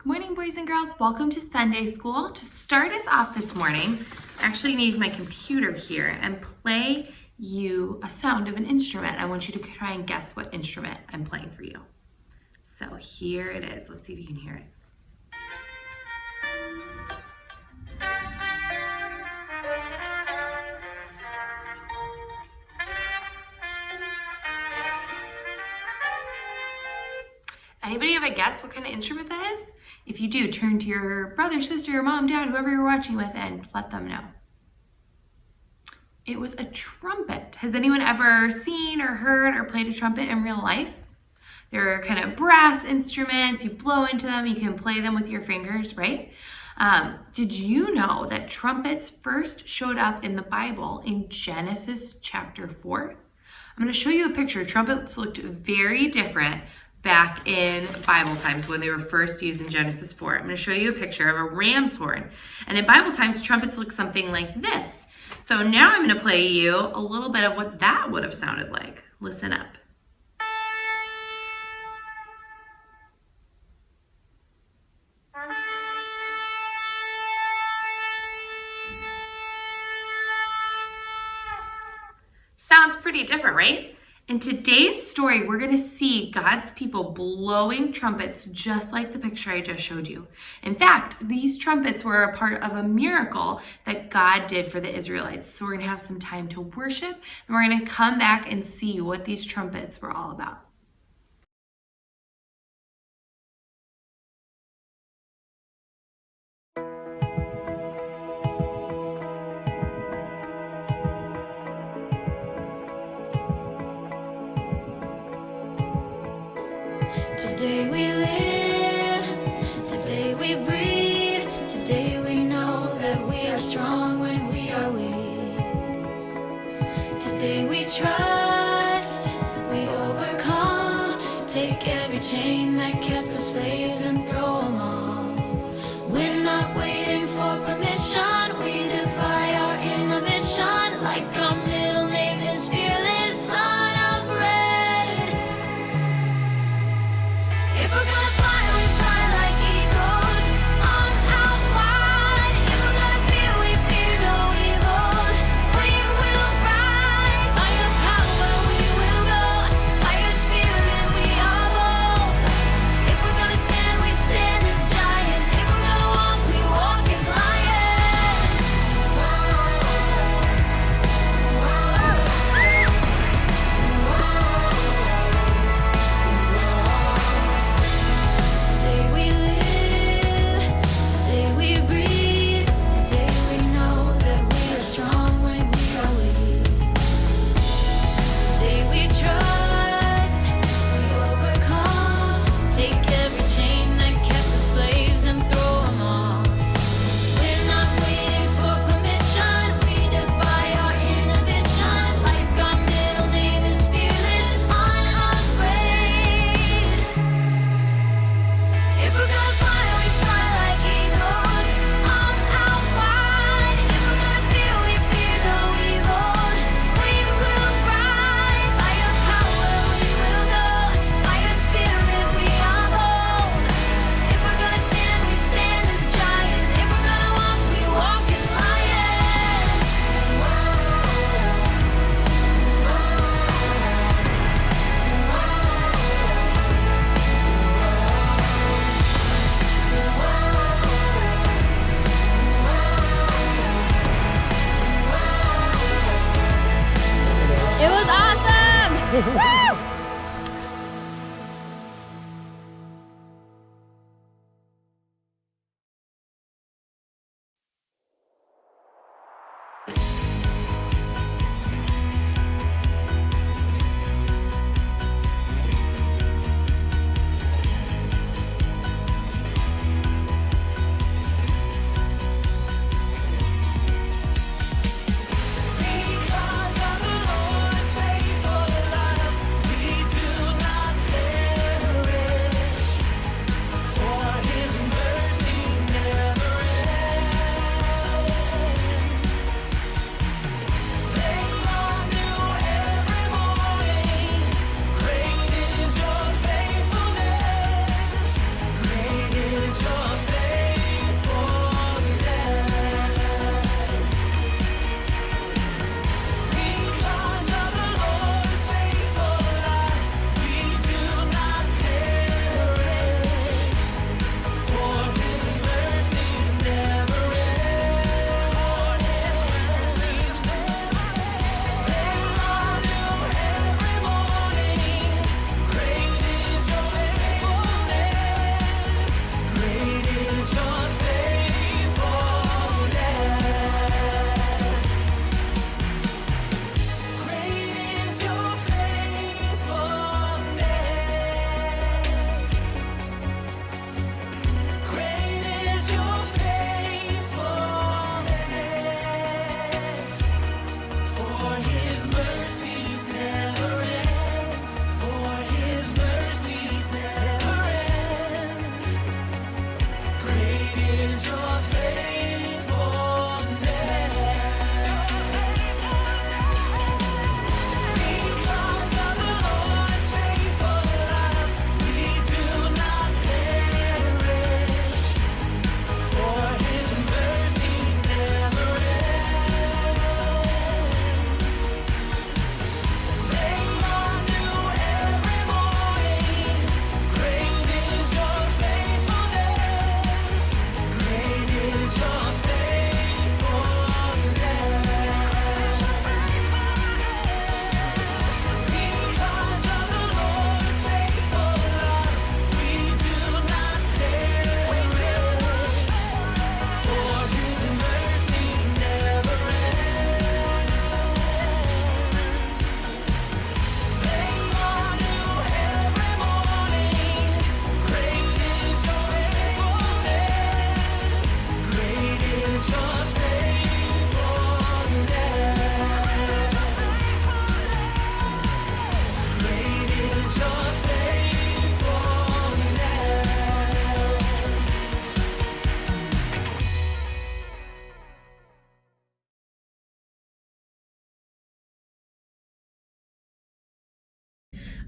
Good morning, boys and girls. Welcome to Sunday School. To start us off this morning, I'm actually going to use my computer here and play you a sound of an instrument. I want you to try and guess what instrument I'm playing for you. So here it is. Let's see if you can hear it. Anybody have a guess what kind of instrument that is? If you do, turn to your brother, sister, your mom, dad, whoever you're watching with, and let them know. It was a trumpet. Has anyone ever seen or heard or played a trumpet in real life? They're kind of brass instruments. You blow into them. You can play them with your fingers, right? Did you know that trumpets first showed up in the Bible in Genesis chapter 4? I'm going to show you a picture. Trumpets looked very different back in Bible times when they were first used in Genesis 4. I'm going to show you a picture of a ram's horn. And in Bible times, trumpets look something like this. So now I'm going to play you a little bit of what that would have sounded like. Listen up. Sounds pretty different, right? In today's story, we're going to see God's people blowing trumpets just like the picture I just showed you. In fact, these trumpets were a part of a miracle that God did for the Israelites. So we're going to have some time to worship, and we're going to come back and see what these trumpets were all about. Today we live, today we breathe, today we know that we are strong when we are weak. Today we trust, we overcome, take every chain that kept us slaves and throw them off. We're not waiting for permission, we defy our inhibition, like our middle name is fearless, son of red. If we're gonna fly, we fly like eagles, arms out wide. If we're gonna fear, we fear no evil. We will rise. By your power we will go. By your spirit we are bold. If we're gonna stand, we stand as giants. If we're gonna walk, we walk as lions.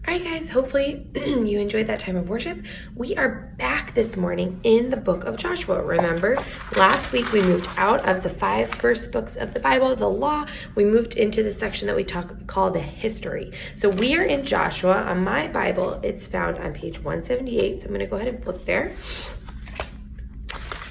All right, guys, hopefully you enjoyed that time of worship. We are back this morning in the book of Joshua. Remember, last week we moved out of the 5 first books of the Bible, the law. We moved into the section that we call the history. So we are in Joshua. On my Bible, it's found on page 178. So I'm going to go ahead and flip there.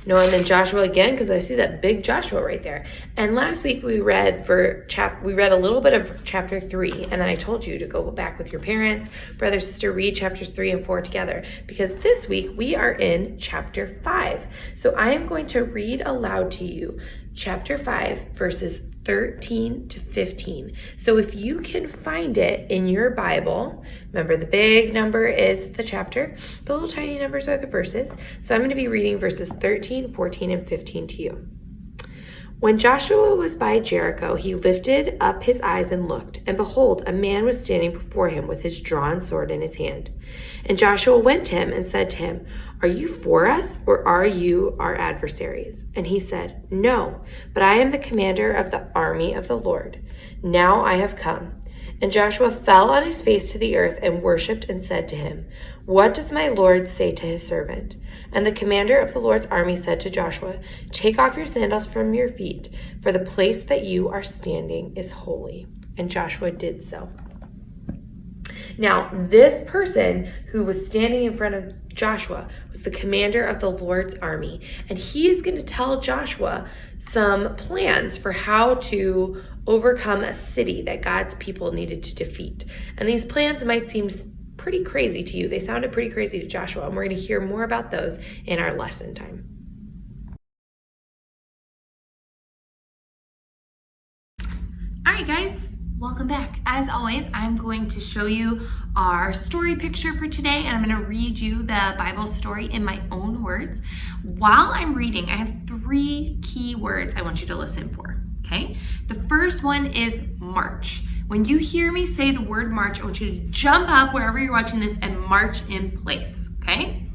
No, I'm in Joshua again because I see that big Joshua right there. And last week we read a little bit of chapter 3, and I told you to go back with your parents, brother, sister, read chapters 3 and 4 together, because this week we are in chapter 5. So I am going to read aloud to you chapter 5, verses 13 to 15. So if you can find it in your Bible, remember the big number is the chapter, the little tiny numbers are the verses. So I'm going to be reading verses 13, 14, and 15 to you. When Joshua was by Jericho, he lifted up his eyes and looked, and behold, a man was standing before him with his drawn sword in his hand. And Joshua went to him and said to him, "Are you for us, or are you our adversaries?" And he said, "No, but I am the commander of the army of the Lord. Now I have come." And Joshua fell on his face to the earth and worshipped and said to him, "What does my Lord say to his servant?" And the commander of the Lord's army said to Joshua, "Take off your sandals from your feet, for the place that you are standing is holy." And Joshua did so. Now, this person who was standing in front of Joshua was the commander of the Lord's army. And he is going to tell Joshua some plans for how to overcome a city that God's people needed to defeat. And these plans might seem pretty crazy to you. They sounded pretty crazy to Joshua, and we're going to hear more about those in our lesson time. All right, guys, welcome back. As always, I'm going to show you our story picture for today, and I'm going to read you the Bible story in my own words. While I'm reading, I have 3 key words I want you to listen for, okay? The first one is march. When you hear me say the word march, I want you to jump up wherever you're watching this and march in place, okay?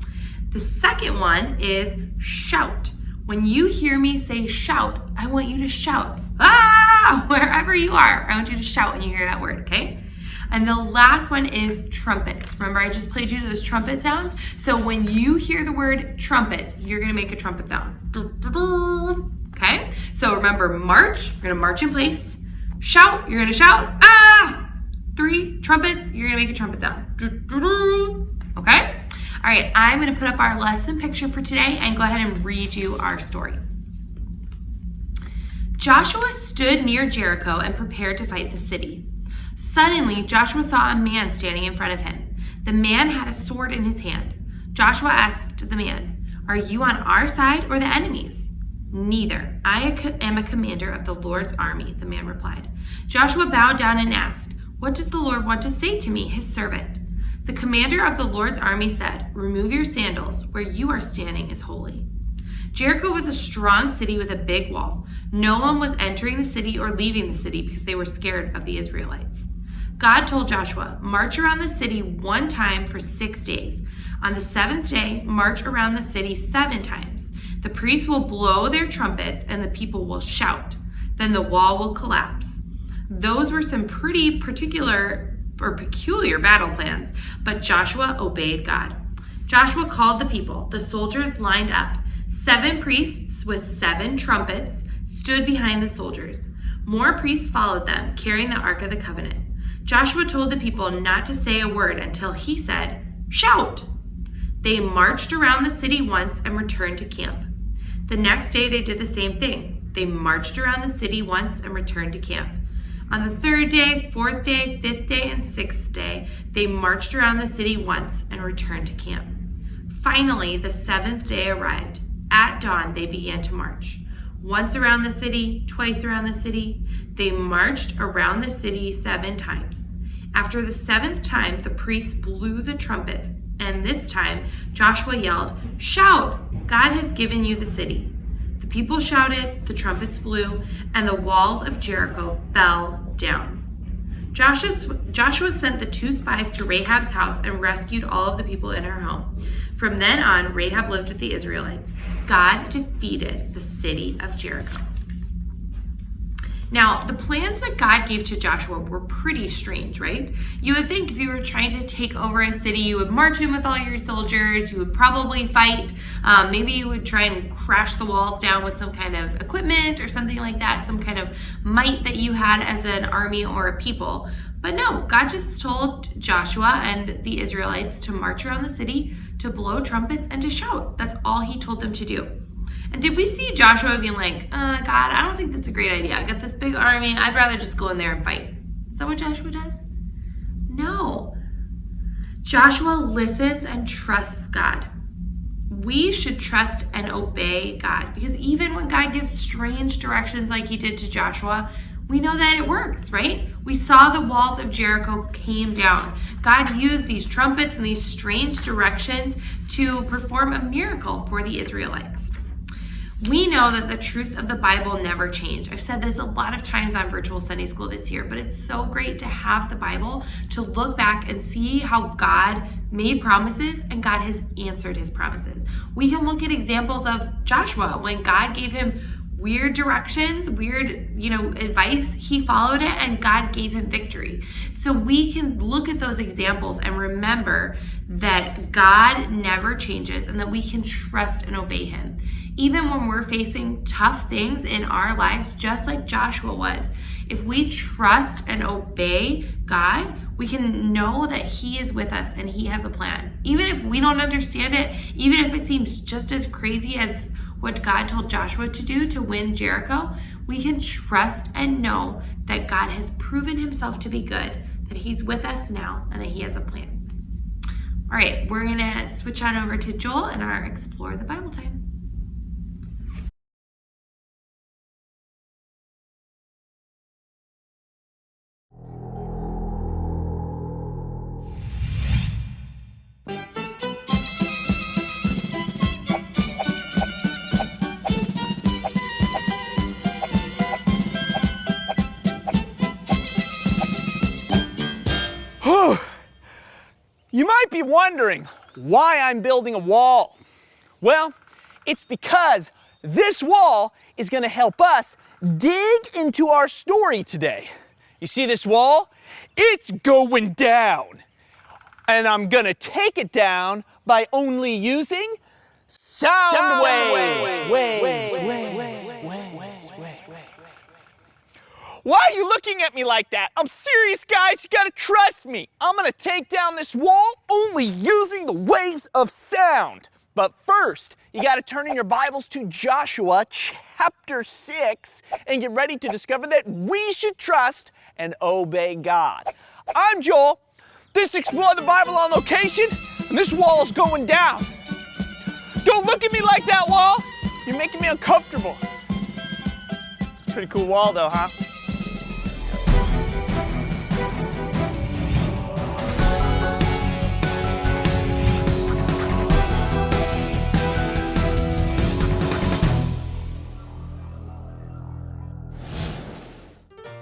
The second one is shout. When you hear me say shout, I want you to shout. Ah! Wherever you are, I want you to shout when you hear that word, okay? And the last one is trumpets. Remember, I just played you those trumpet sounds? So when you hear the word trumpets, you're gonna make a trumpet sound. Okay? So remember, march, you're gonna march in place. Shout, you're gonna shout, ah! 3 trumpets, you're gonna make a trumpet sound. Okay? All right, I'm gonna put up our lesson picture for today and go ahead and read you our story. Joshua stood near Jericho and prepared to fight the city. Suddenly, Joshua saw a man standing in front of him. The man had a sword in his hand. Joshua asked the man, "Are you on our side or the enemy's?" "Neither. I am a commander of the Lord's army," the man replied. Joshua bowed down and asked, "What does the Lord want to say to me, his servant?" The commander of the Lord's army said, "Remove your sandals. Where you are standing is holy." Jericho was a strong city with a big wall. No one was entering the city or leaving the city because they were scared of the Israelites. God told Joshua, "March around the city 1 time for 6 days. On the 7th day, march around the city 7 times. The priests will blow their trumpets and the people will shout. Then the wall will collapse." Those were some pretty peculiar battle plans, but Joshua obeyed God. Joshua called the people. The soldiers lined up. 7 priests with 7 trumpets stood behind the soldiers. More priests followed them, carrying the Ark of the Covenant. Joshua told the people not to say a word until he said, "Shout!" They marched around the city once and returned to camp. The next day they did the same thing. They marched around the city once and returned to camp. On the 3rd day, 4th day, 5th day, and 6th day, they marched around the city once and returned to camp. Finally, the 7th day arrived. At dawn, they began to march. Once around the city, twice around the city. They marched around the city 7 times. After the 7th time, the priests blew the trumpets, and this time Joshua yelled, "Shout! God has given you the city." The people shouted, the trumpets blew, and the walls of Jericho fell down. Joshua sent the 2 spies to Rahab's house and rescued all of the people in her home. From then on, Rahab lived with the Israelites. God defeated the city of Jericho. Now, the plans that God gave to Joshua were pretty strange, right? You would think if you were trying to take over a city, you would march in with all your soldiers, you would probably fight, maybe you would try and crash the walls down with some kind of equipment or something like that, some kind of might that you had as an army or a people. But no, God just told Joshua and the Israelites to march around the city, to blow trumpets, and to shout. That's all he told them to do. And did we see Joshua being like, God, I don't think that's a great idea. I got this big army. I'd rather just go in there and fight. Is that what Joshua does? No. Joshua listens and trusts God. We should trust and obey God, because even when God gives strange directions like he did to Joshua, we know that it works, right? We saw the walls of Jericho came down. God used these trumpets and these strange directions to perform a miracle for the Israelites. We know that the truths of the Bible never change. I've said this a lot of times on virtual Sunday school this year, but it's so great to have the Bible to look back and see how God made promises and God has answered his promises. We can look at examples of Joshua when God gave him weird directions, weird, advice, he followed it and God gave him victory. So we can look at those examples and remember that God never changes and that we can trust and obey him. Even when we're facing tough things in our lives, just like Joshua was, if we trust and obey God, we can know that he is with us and he has a plan. Even if we don't understand it, even if it seems just as crazy as what God told Joshua to do to win Jericho, we can trust and know that God has proven himself to be good, that he's with us now, and that he has a plan. All right, we're going to switch on over to Joel and our Explore the Bible time. You might be wondering why I'm building a wall. Well, it's because this wall is going to help us dig into our story today. You see this wall? It's going down. And I'm going to take it down by only using sound waves. Why are you looking at me like that? I'm serious, guys. You gotta trust me. I'm gonna take down this wall only using the waves of sound. But first, you gotta turn in your Bibles to Joshua chapter 6 and get ready to discover that we should trust and obey God. I'm Joel. This Explore the Bible on location, and this wall is going down. Don't look at me like that, wall. You're making me uncomfortable. It's a pretty cool wall though, huh?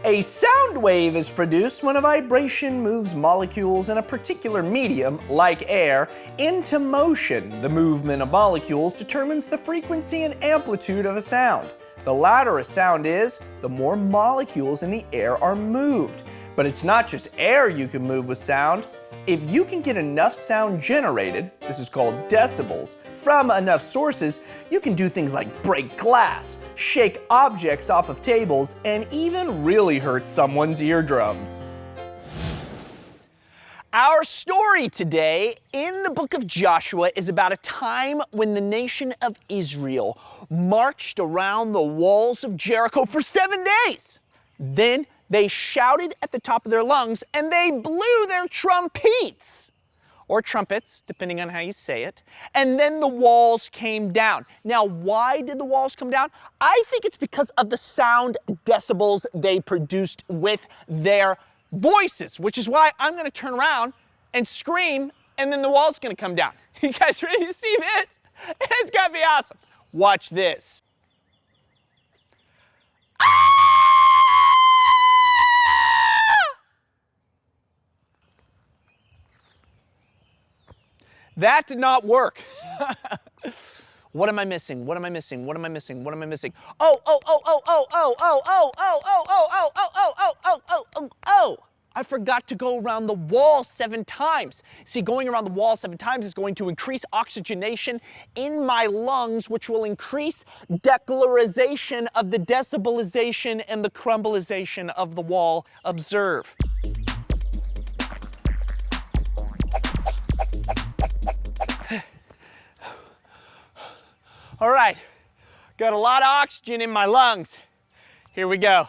A sound wave is produced when a vibration moves molecules in a particular medium, like air, into motion. The movement of molecules determines the frequency and amplitude of a sound. The louder a sound is, the more molecules in the air are moved. But it's not just air you can move with sound. If you can get enough sound generated, this is called decibels, from enough sources, you can do things like break glass, shake objects off of tables, and even really hurt someone's eardrums. Our story today in the book of Joshua is about a time when the nation of Israel marched around the walls of Jericho for 7 days. Then they shouted at the top of their lungs and they blew their trumpets, or trumpets, depending on how you say it, and then the walls came down. Now, why did the walls come down? I think it's because of the sound decibels they produced with their voices, which is why I'm going to turn around and scream, and then the wall's going to come down. You guys ready to see this? It's going to be awesome. Watch this. That did not work. What am I missing? What am I missing? What am I missing? What am I missing? Oh, oh, oh, oh, oh, oh, oh, oh, oh, oh, oh, oh, oh, oh, oh, oh, oh, oh, oh. I forgot to go around the wall 7 times. See, going around the wall 7 times is going to increase oxygenation in my lungs, which will increase declarization of the decibelization and the crumbleization of the wall. Observe. All right, got a lot of oxygen in my lungs. Here we go.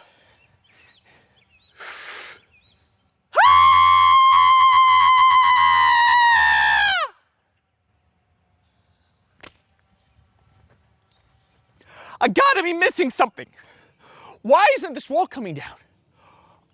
I gotta be missing something. Why isn't this wall coming down?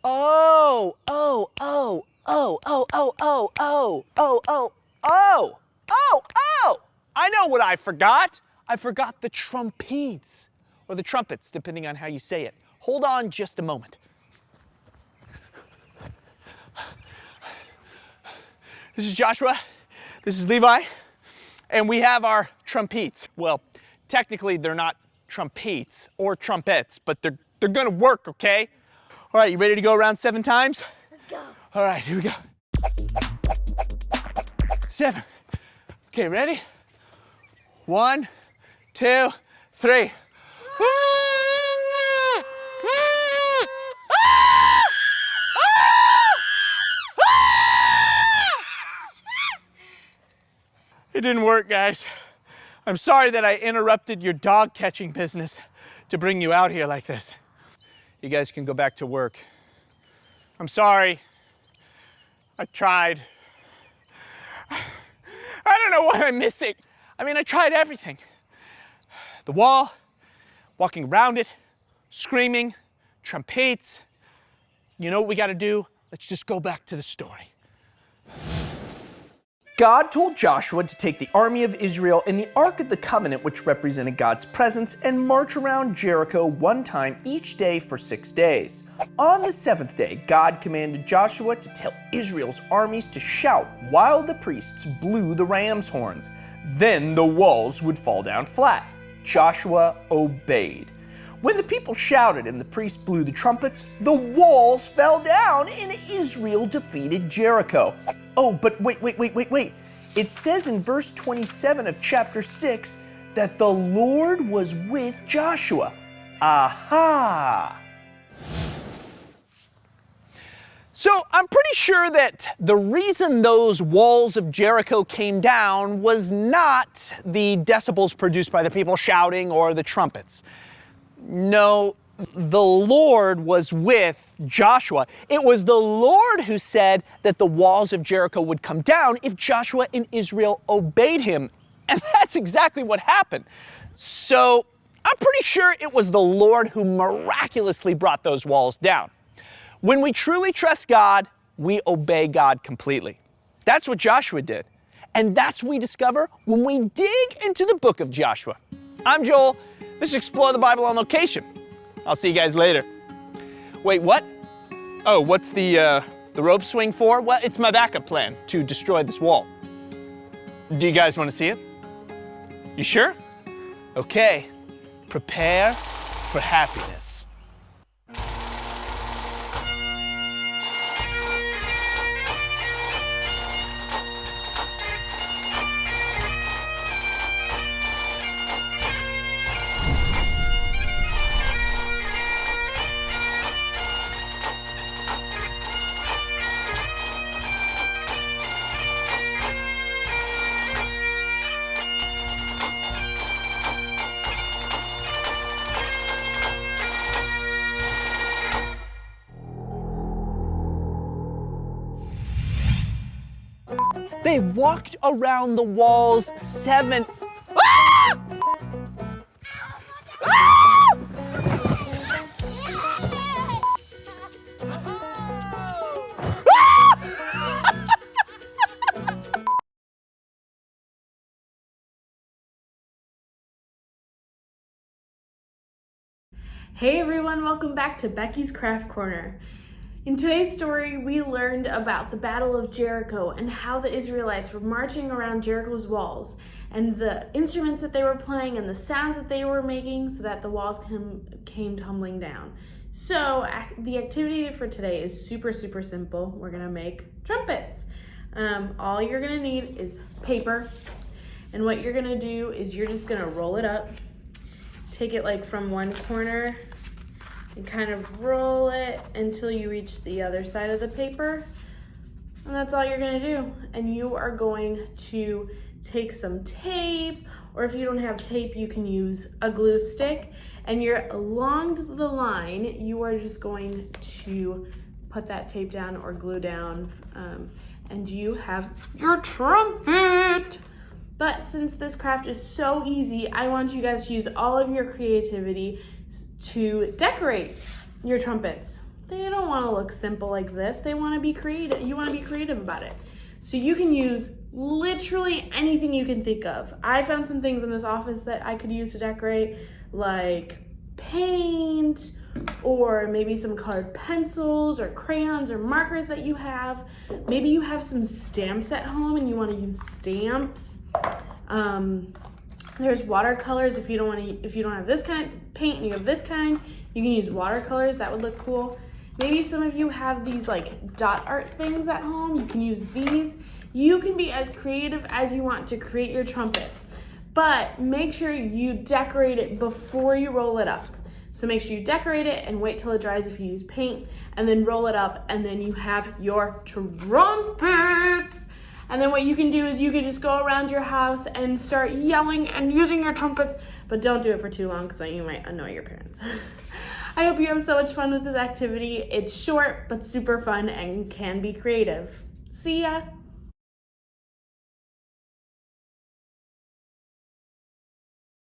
Oh, oh, oh, oh, oh, oh, oh, oh, oh, oh, oh, oh, oh. I know what I forgot. I forgot the trumpetes, or the trumpets, depending on how you say it. Hold on just a moment. This is Joshua, this is Levi, and we have our trumpetes. Well, technically they're not trumpetes or trumpets, but they're gonna work, okay? All right, you ready to go around 7 times? Let's go. All right, here we go. 7. Okay, ready? 1, 2, 3. It didn't work, guys. I'm sorry that I interrupted your dog catching business to bring you out here like this. You guys can go back to work. I'm sorry. I tried. I don't know what I'm missing. I mean, I tried everything. The wall, walking around it, screaming, trumpetes. You know what we gotta do? Let's just go back to the story. God told Joshua to take the army of Israel and the Ark of the Covenant, which represented God's presence, and march around Jericho 1 time each day for 6 days. On the 7th day, God commanded Joshua to tell Israel's armies to shout while the priests blew the ram's horns. Then the walls would fall down flat. Joshua obeyed. When the people shouted and the priests blew the trumpets, the walls fell down and Israel defeated Jericho. Oh, but wait. It says in verse 27 of chapter 6 that the Lord was with Joshua. Aha! So I'm pretty sure that the reason those walls of Jericho came down was not the decibels produced by the people shouting or the trumpets. No, the Lord was with Joshua. It was the Lord who said that the walls of Jericho would come down if Joshua and Israel obeyed him. And that's exactly what happened. So I'm pretty sure it was the Lord who miraculously brought those walls down. When we truly trust God, we obey God completely. That's what Joshua did. And that's what we discover when we dig into the book of Joshua. I'm Joel. This is Explore the Bible on Location. I'll see you guys later. Wait, what? Oh, what's the rope swing for? Well, it's my backup plan to destroy this wall. Do you guys want to see it? You sure? Okay, prepare for happiness. They walked around the walls 7... Ah! Ah! Hey everyone, welcome back to Becky's Craft Corner. In today's story, we learned about the Battle of Jericho and how the Israelites were marching around Jericho's walls and the instruments that they were playing and the sounds that they were making so that the walls came tumbling down. So the activity for today is super simple. We're gonna make trumpets. All you're gonna need is paper, and what you're gonna do is you're just gonna roll it up, take it like from one corner and kind of roll it until you reach the other side of the paper. And that's all you're gonna do. And you are going to take some tape, or if you don't have tape, you can use a glue stick. And you're along the line, you are just going to put that tape down or glue down, and you have your trumpet. But since this craft is so easy, I want you guys to use all of your creativity to decorate your trumpets. They don't want to look simple like this. They want to be creative. You want to be creative about it. So you can use literally anything you can think of. I found some things in this office that I could use to decorate, like paint, or maybe some colored pencils or crayons or markers that you have. Maybe you have some stamps at home and you want to use stamps. There's watercolors. If you don't have this kind of paint and you have this kind, you can use watercolors. That would look cool. Maybe some of you have these like dot art things at home. You can use these. You can be as creative as you want to create your trumpets, but make sure you decorate it before you roll it up. So make sure you decorate it and wait till it dries if you use paint, and then roll it up, and then you have your trumpets. And then what you can do is you can just go around your house and start yelling and using your trumpets, but don't do it for too long because then you might annoy your parents. I hope you have so much fun with this activity. It's short, but super fun and can be creative. See ya!